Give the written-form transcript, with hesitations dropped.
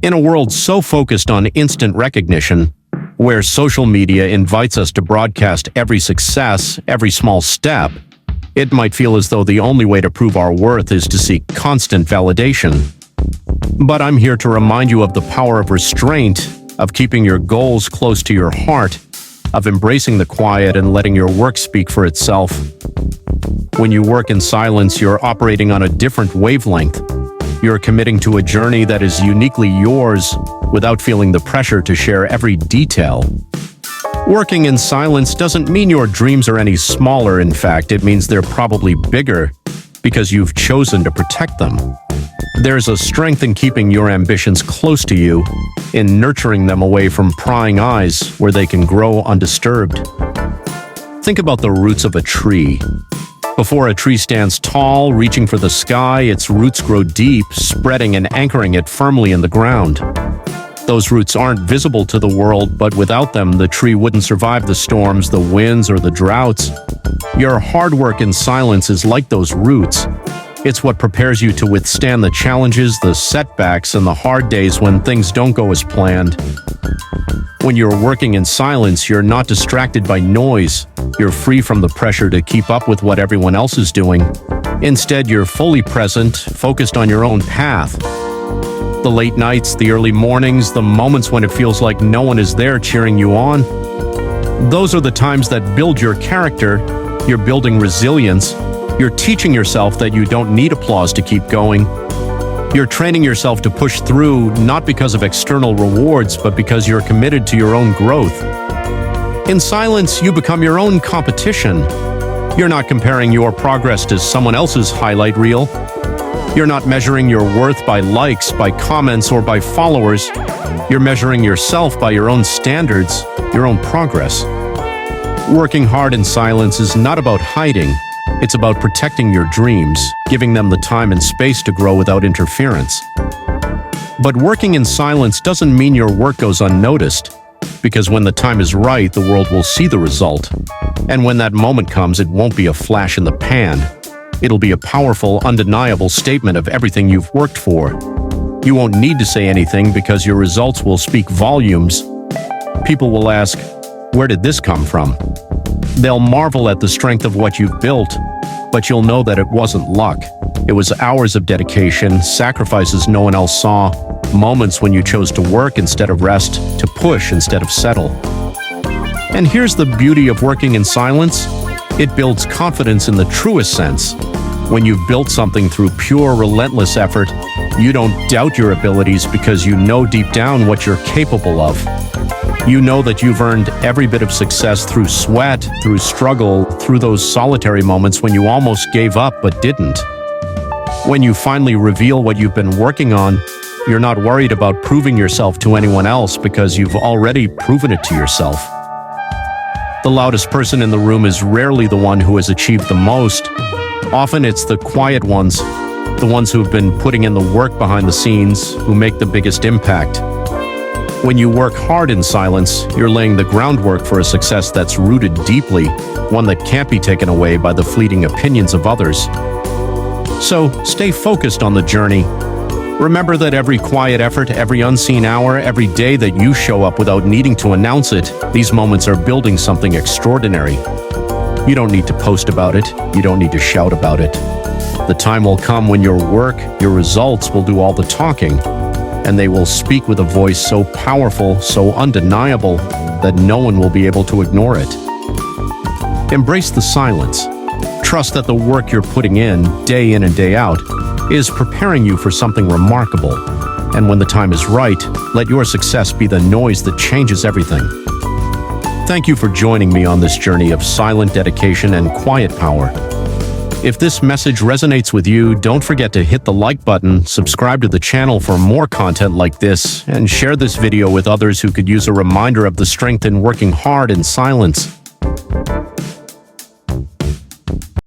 In a world so focused on instant recognition, where social media invites us to broadcast every success, every small step, it might feel as though the only way to prove our worth is to seek constant validation. But I'm here to remind you of the power of restraint, of keeping your goals close to your heart, of embracing the quiet and letting your work speak for itself. When you work in silence, you're operating on a different wavelength. You're committing to a journey that is uniquely yours without feeling the pressure to share every detail. Working in silence doesn't mean your dreams are any smaller. In fact, it means they're probably bigger because you've chosen to protect them. There's a strength in keeping your ambitions close to you, in nurturing them away from prying eyes where they can grow undisturbed. Think about the roots of a tree. Before a tree stands tall, reaching for the sky, its roots grow deep, spreading and anchoring it firmly in the ground. Those roots aren't visible to the world, but without them, the tree wouldn't survive the storms, the winds, or the droughts. Your hard work in silence is like those roots. It's what prepares you to withstand the challenges, the setbacks, and the hard days when things don't go as planned. When you're working in silence, you're not distracted by noise. You're free from the pressure to keep up with what everyone else is doing. Instead, you're fully present, focused on your own path. The late nights, the early mornings, the moments when it feels like no one is there cheering you on. Those are the times that build your character. You're building resilience. You're teaching yourself that you don't need applause to keep going. You're training yourself to push through, not because of external rewards, but because you're committed to your own growth. In silence, you become your own competition. You're not comparing your progress to someone else's highlight reel. You're not measuring your worth by likes, by comments, or by followers. You're measuring yourself by your own standards, your own progress. Working hard in silence is not about hiding. It's about protecting your dreams, giving them the time and space to grow without interference. But working in silence doesn't mean your work goes unnoticed, because when the time is right, the world will see the result. And when that moment comes, it won't be a flash in the pan. It'll be a powerful, undeniable statement of everything you've worked for. You won't need to say anything because your results will speak volumes. People will ask, "Where did this come from?" They'll marvel at the strength of what you've built, but you'll know that it wasn't luck. It was hours of dedication, sacrifices no one else saw, moments when you chose to work instead of rest, to push instead of settle. And here's the beauty of working in silence. It builds confidence in the truest sense. When you've built something through pure, relentless effort, you don't doubt your abilities because you know deep down what you're capable of. You know that you've earned every bit of success through sweat, through struggle, through those solitary moments when you almost gave up but didn't. When you finally reveal what you've been working on, you're not worried about proving yourself to anyone else because you've already proven it to yourself. The loudest person in the room is rarely the one who has achieved the most. Often it's the quiet ones, the ones who've been putting in the work behind the scenes, who make the biggest impact. When you work hard in silence, you're laying the groundwork for a success that's rooted deeply, one that can't be taken away by the fleeting opinions of others. So, stay focused on the journey. Remember that every quiet effort, every unseen hour, every day that you show up without needing to announce it, these moments are building something extraordinary. You don't need to post about it. You don't need to shout about it. The time will come when your work, your results will do all the talking, and they will speak with a voice so powerful, so undeniable, that no one will be able to ignore it. Embrace the silence. Trust that the work you're putting in and day out, is preparing you for something remarkable. And when the time is right, let your success be the noise that changes everything. Thank you for joining me on this journey of silent dedication and quiet power. If this message resonates with you, don't forget to hit the like button, subscribe to the channel for more content like this, and share this video with others who could use a reminder of the strength in working hard in silence.